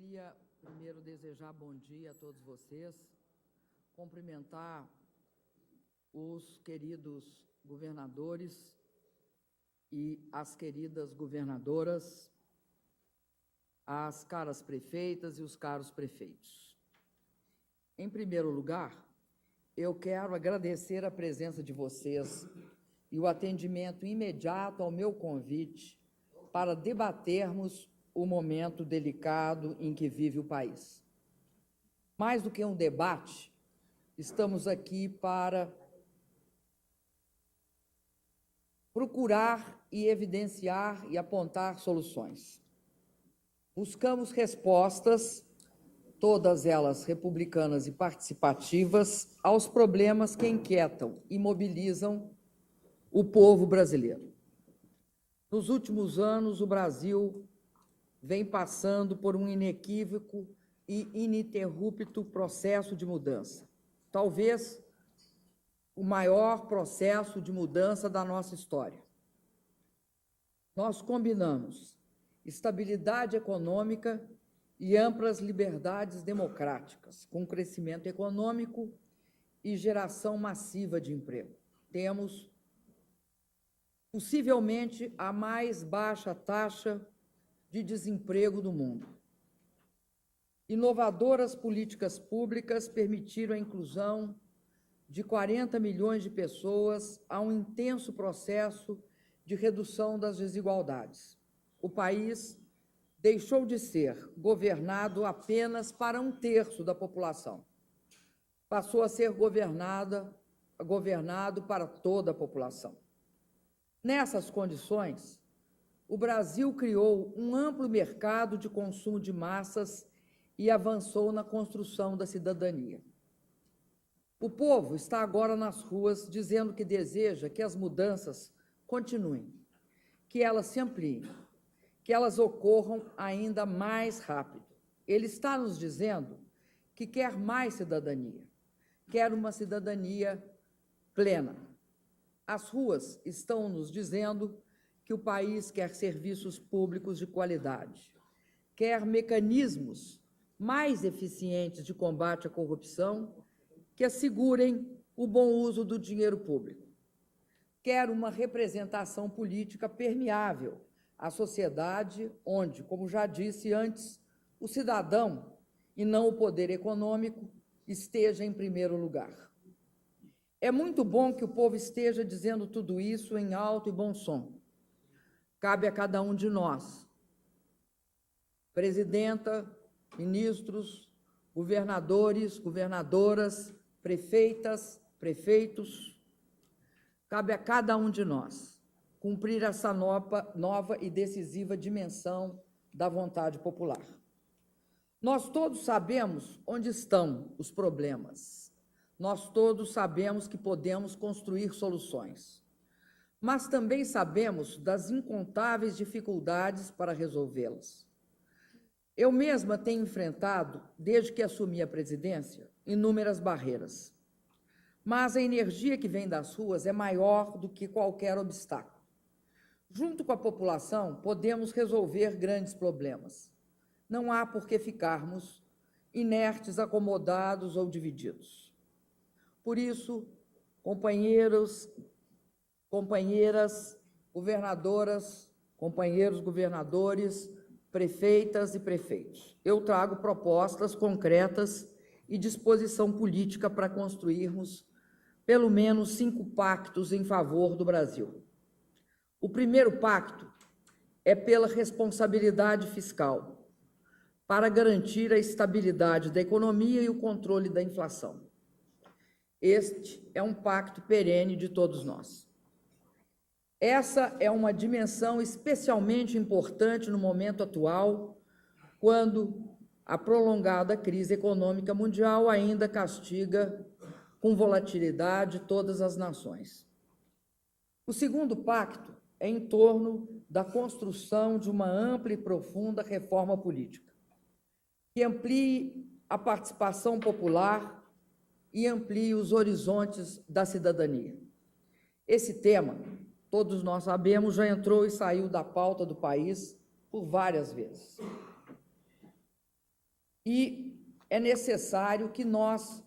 queria primeiro desejar bom dia a todos vocês, cumprimentar os queridos governadores e as queridas governadoras, as caras prefeitas e os caros prefeitos. Em primeiro lugar, eu quero agradecer a presença de vocês e o atendimento imediato ao meu convite para debatermos o momento delicado em que vive o país. Mais do que um debate, estamos aqui para procurar e evidenciar e apontar soluções. Buscamos respostas, todas elas republicanas e participativas, aos problemas que inquietam e mobilizam o povo brasileiro. Nos últimos anos, o Brasil vem passando por um inequívoco e ininterrupto processo de mudança. Talvez o maior processo de mudança da nossa história. Nós combinamos estabilidade econômica e amplas liberdades democráticas, com crescimento econômico e geração massiva de emprego. Temos, possivelmente, a mais baixa taxa de desemprego do mundo. Inovadoras políticas públicas permitiram a inclusão de 40 milhões de pessoas a um intenso processo de redução das desigualdades. O país deixou de ser governado apenas para um terço da população. Passou a ser governado para toda a população. Nessas condições, o Brasil criou um amplo mercado de consumo de massas e avançou na construção da cidadania. O povo está agora nas ruas dizendo que deseja que as mudanças continuem, que elas se ampliem, que elas ocorram ainda mais rápido. Ele está nos dizendo que quer mais cidadania, quer uma cidadania plena. As ruas estão nos dizendo que o país quer serviços públicos de qualidade, quer mecanismos mais eficientes de combate à corrupção que assegurem o bom uso do dinheiro público, quer uma representação política permeável à sociedade onde, como já disse antes, o cidadão, e não o poder econômico, esteja em primeiro lugar. É muito bom que o povo esteja dizendo tudo isso em alto e bom som. Cabe a cada um de nós, presidenta, ministros, governadores, governadoras, prefeitas, prefeitos, cabe a cada um de nós cumprir essa nova e decisiva dimensão da vontade popular. Nós todos sabemos onde estão os problemas, nós todos sabemos que podemos construir soluções, mas também sabemos das incontáveis dificuldades para resolvê-las. Eu mesma tenho enfrentado, desde que assumi a presidência, inúmeras barreiras, mas a energia que vem das ruas é maior do que qualquer obstáculo. Junto com a população, podemos resolver grandes problemas. Não há por que ficarmos inertes, acomodados ou divididos. Por isso, companheiros, companheiras, governadoras, companheiros governadores, prefeitas e prefeitos, eu trago propostas concretas e disposição política para construirmos pelo menos 5 pactos em favor do Brasil. O primeiro pacto é pela responsabilidade fiscal, para garantir a estabilidade da economia e o controle da inflação. Este é um pacto perene de todos nós. Essa é uma dimensão especialmente importante no momento atual, quando a prolongada crise econômica mundial ainda castiga com volatilidade todas as nações. O segundo pacto é em torno da construção de uma ampla e profunda reforma política, que amplie a participação popular e amplie os horizontes da cidadania. Esse tema, todos nós sabemos, já entrou e saiu da pauta do país por várias vezes. E é necessário que nós,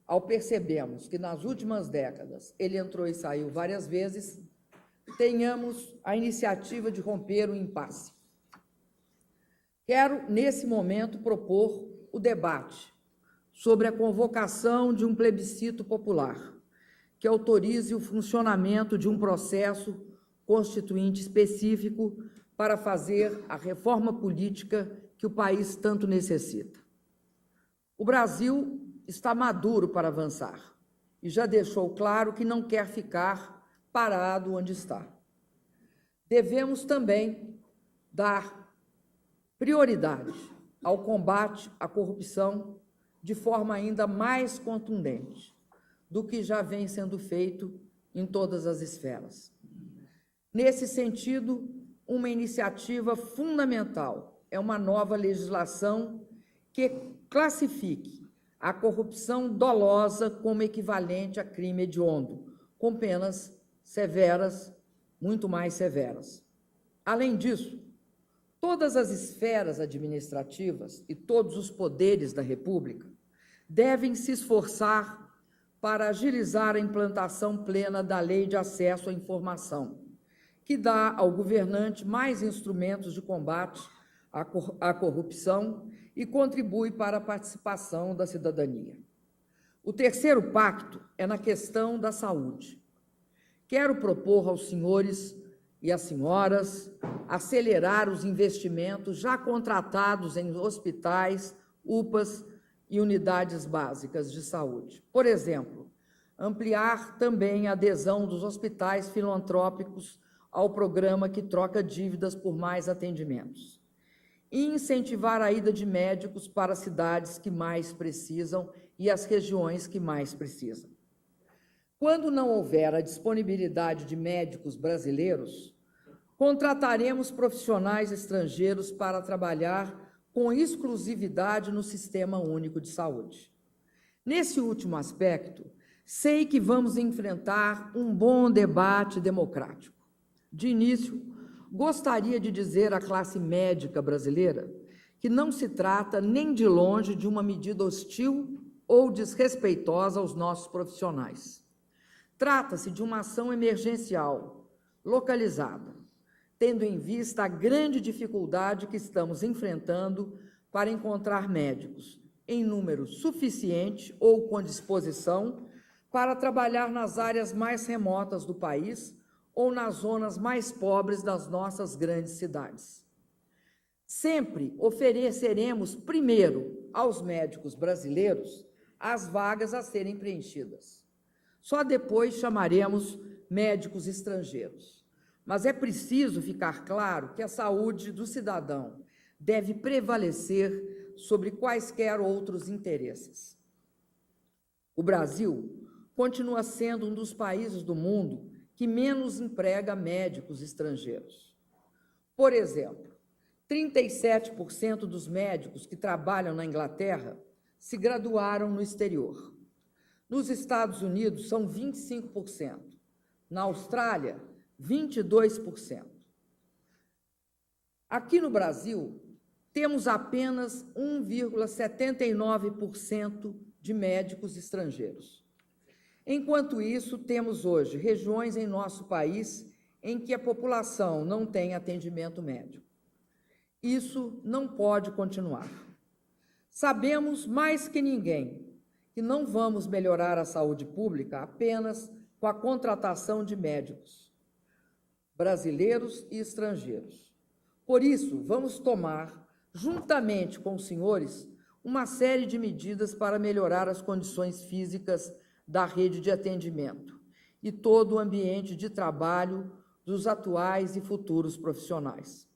ao percebermos que nas últimas décadas ele entrou e saiu várias vezes, tenhamos a iniciativa de romper o impasse. Quero, nesse momento, propor o debate sobre a convocação de um plebiscito popular que autorize o funcionamento de um processo constituinte específico para fazer a reforma política que o país tanto necessita. O Brasil está maduro para avançar e já deixou claro que não quer ficar parado onde está. Devemos também dar prioridade ao combate à corrupção de forma ainda mais contundente do que já vem sendo feito em todas as esferas. Nesse sentido, uma iniciativa fundamental é uma nova legislação que classifique a corrupção dolosa como equivalente a crime hediondo, com penas severas, muito mais severas. Além disso, todas as esferas administrativas e todos os poderes da República devem se esforçar para agilizar a implantação plena da Lei de Acesso à Informação, que dá ao governante mais instrumentos de combate à corrupção e contribui para a participação da cidadania. O terceiro pacto é na questão da saúde. Quero propor aos senhores e às senhoras acelerar os investimentos já contratados em hospitais, UPAs e unidades básicas de saúde. Por exemplo, ampliar também a adesão dos hospitais filantrópicos ao programa que troca dívidas por mais atendimentos. E incentivar a ida de médicos para as cidades que mais precisam e as regiões que mais precisam. Quando não houver a disponibilidade de médicos brasileiros, contrataremos profissionais estrangeiros para trabalhar com exclusividade no Sistema Único de Saúde. Nesse último aspecto, sei que vamos enfrentar um bom debate democrático. De início, gostaria de dizer à classe médica brasileira que não se trata nem de longe de uma medida hostil ou desrespeitosa aos nossos profissionais. Trata-se de uma ação emergencial, localizada, tendo em vista a grande dificuldade que estamos enfrentando para encontrar médicos em número suficiente ou com disposição para trabalhar nas áreas mais remotas do país ou nas zonas mais pobres das nossas grandes cidades. Sempre ofereceremos primeiro aos médicos brasileiros as vagas a serem preenchidas. Só depois chamaremos médicos estrangeiros. Mas é preciso ficar claro que a saúde do cidadão deve prevalecer sobre quaisquer outros interesses. O Brasil continua sendo um dos países do mundo que menos emprega médicos estrangeiros. Por exemplo, 37% dos médicos que trabalham na Inglaterra se graduaram no exterior. Nos Estados Unidos, são 25%. Na Austrália, 22%. Aqui no Brasil, temos apenas 1,79% de médicos estrangeiros. Enquanto isso, temos hoje regiões em nosso país em que a população não tem atendimento médico. Isso não pode continuar. Sabemos mais que ninguém que não vamos melhorar a saúde pública apenas com a contratação de médicos brasileiros e estrangeiros. Por isso, vamos tomar, juntamente com os senhores, uma série de medidas para melhorar as condições físicas da rede de atendimento e todo o ambiente de trabalho dos atuais e futuros profissionais.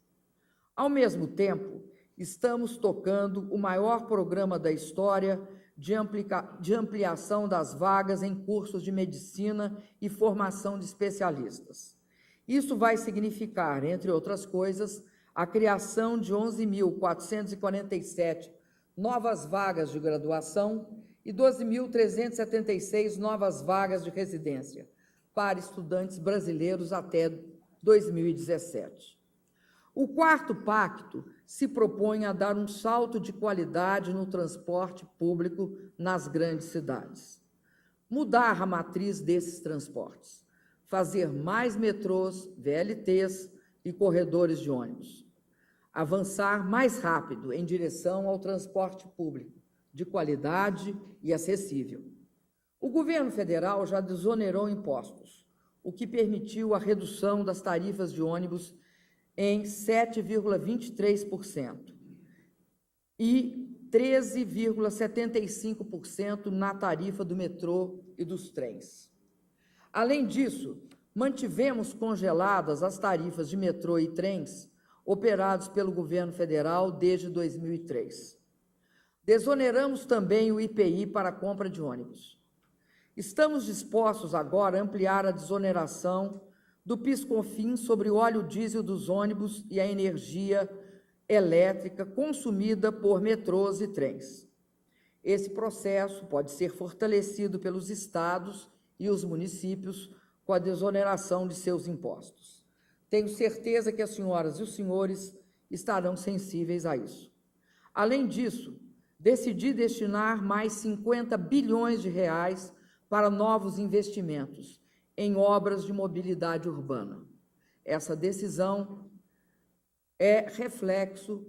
Ao mesmo tempo, estamos tocando o maior programa da história de ampliação das vagas em cursos de medicina e formação de especialistas. Isso vai significar, entre outras coisas, a criação de 11.447 novas vagas de graduação e 12.376 novas vagas de residência para estudantes brasileiros até 2017. O quarto pacto se propõe a dar um salto de qualidade no transporte público nas grandes cidades. Mudar a matriz desses transportes, fazer mais metrôs, VLTs e corredores de ônibus. Avançar mais rápido em direção ao transporte público, de qualidade e acessível. O governo federal já desonerou impostos, o que permitiu a redução das tarifas de ônibus em 7,23% e 13,75% na tarifa do metrô e dos trens. Além disso, mantivemos congeladas as tarifas de metrô e trens operados pelo governo federal desde 2003. Desoneramos também o IPI para a compra de ônibus. Estamos dispostos agora a ampliar a desoneração do PIS/COFINS sobre o óleo diesel dos ônibus e a energia elétrica consumida por metrôs e trens. Esse processo pode ser fortalecido pelos estados e os municípios com a desoneração de seus impostos. Tenho certeza que as senhoras e os senhores estarão sensíveis a isso. Além disso, decidi destinar mais 50 bilhões de reais para novos investimentos em obras de mobilidade urbana. Essa decisão é reflexo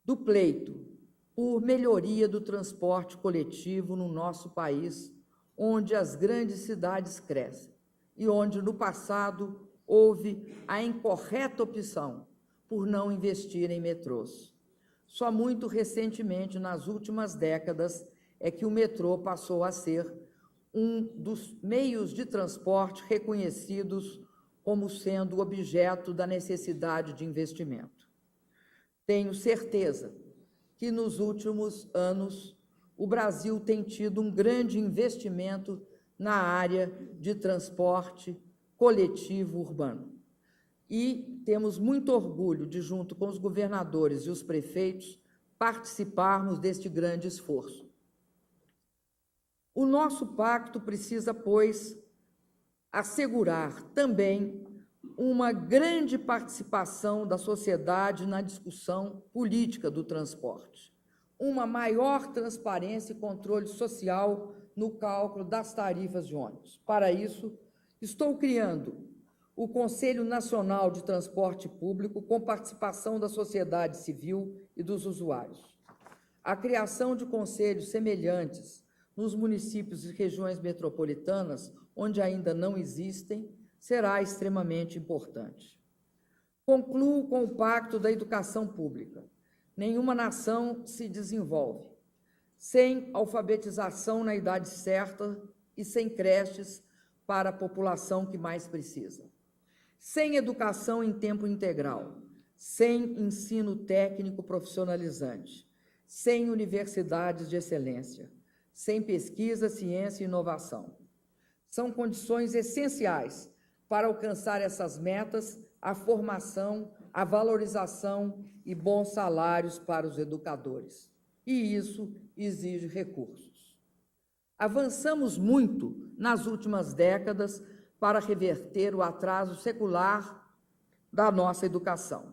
do pleito por melhoria do transporte coletivo no nosso país, onde as grandes cidades crescem e onde, no passado, houve a incorreta opção por não investir em metrôs. Só muito recentemente, nas últimas décadas, é que o metrô passou a ser um dos meios de transporte reconhecidos como sendo objeto da necessidade de investimento. Tenho certeza que nos últimos anos o Brasil tem tido um grande investimento na área de transporte coletivo urbano. E temos muito orgulho de, junto com os governadores e os prefeitos, participarmos deste grande esforço. O nosso pacto precisa, pois, assegurar também uma grande participação da sociedade na discussão política do transporte, uma maior transparência e controle social no cálculo das tarifas de ônibus. Para isso, estou criando o Conselho Nacional de Transporte Público com participação da sociedade civil e dos usuários. A criação de conselhos semelhantes nos municípios e regiões metropolitanas, onde ainda não existem, será extremamente importante. Concluo com o Pacto da Educação Pública. Nenhuma nação se desenvolve sem alfabetização na idade certa e sem creches para a população que mais precisa. Sem educação em tempo integral, sem ensino técnico profissionalizante, sem universidades de excelência, sem pesquisa, ciência e inovação. São condições essenciais para alcançar essas metas, a formação, a valorização e bons salários para os educadores. E isso exige recursos. Avançamos muito nas últimas décadas para reverter o atraso secular da nossa educação.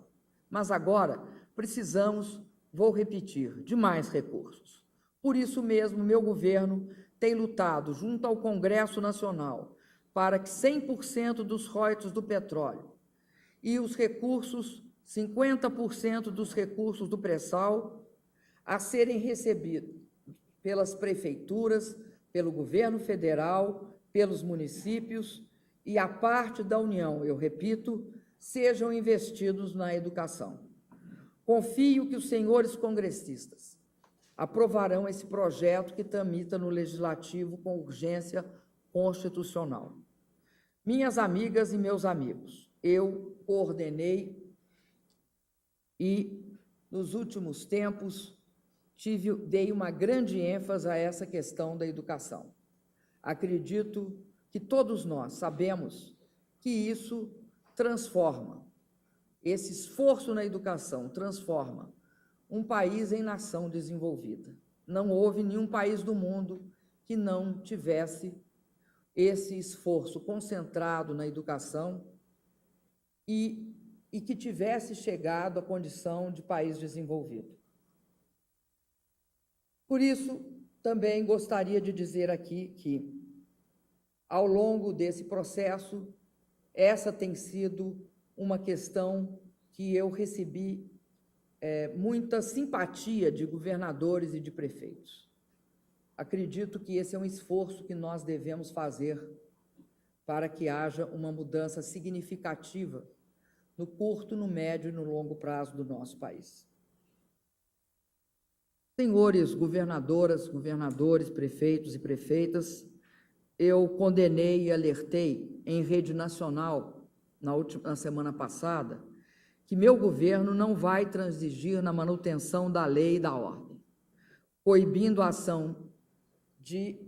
Mas agora precisamos, vou repetir, de mais recursos. Por isso mesmo, meu governo tem lutado junto ao Congresso Nacional para que 100% dos royalties do petróleo e os recursos, 50% dos recursos do pré-sal, a serem recebidos pelas prefeituras, pelo governo federal, pelos municípios e a parte da União, eu repito, sejam investidos na educação. Confio que os senhores congressistas aprovarão esse projeto que tramita no Legislativo com urgência constitucional. Minhas amigas e meus amigos, eu coordenei e, nos últimos tempos, dei uma grande ênfase a essa questão da educação. Acredito que todos nós sabemos que isso transforma, esse esforço na educação transforma um país em nação desenvolvida. Não houve nenhum país do mundo que não tivesse esse esforço concentrado na educação e e que tivesse chegado à condição de país desenvolvido. Por isso, também gostaria de dizer aqui que, ao longo desse processo, essa tem sido uma questão que eu recebi muita simpatia de governadores e de prefeitos. Acredito que esse é um esforço que nós devemos fazer para que haja uma mudança significativa no curto, no médio e no longo prazo do nosso país. Senhores governadoras, governadores, prefeitos e prefeitas, eu condenei e alertei em rede nacional, na semana passada, que meu governo não vai transigir na manutenção da lei e da ordem, coibindo a ação de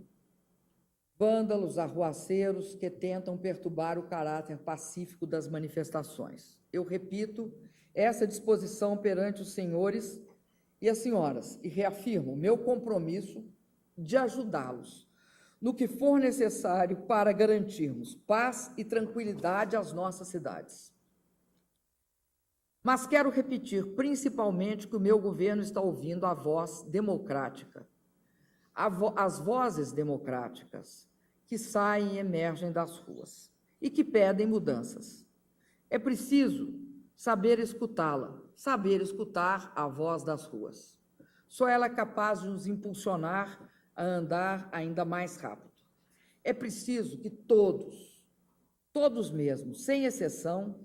vândalos, arruaceiros que tentam perturbar o caráter pacífico das manifestações. Eu repito essa disposição perante os senhores e as senhoras e reafirmo meu compromisso de ajudá-los no que for necessário para garantirmos paz e tranquilidade às nossas cidades. Mas quero repetir principalmente que o meu governo está ouvindo a voz democrática, as vozes democráticas que saem e emergem das ruas e que pedem mudanças. É preciso saber escutá-la, saber escutar a voz das ruas. Só ela é capaz de nos impulsionar a andar ainda mais rápido. É preciso que todos mesmo, sem exceção,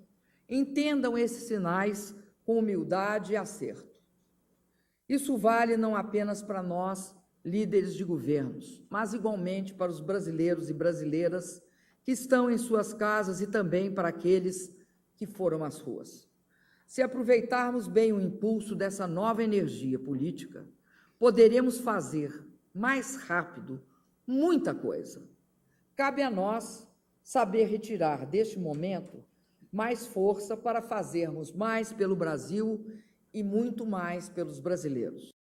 entendam esses sinais com humildade e acerto. Isso vale não apenas para nós, líderes de governos, mas igualmente para os brasileiros e brasileiras que estão em suas casas e também para aqueles que foram às ruas. Se aproveitarmos bem o impulso dessa nova energia política, poderemos fazer mais rápido muita coisa. Cabe a nós saber retirar deste momento mais força para fazermos mais pelo Brasil e muito mais pelos brasileiros.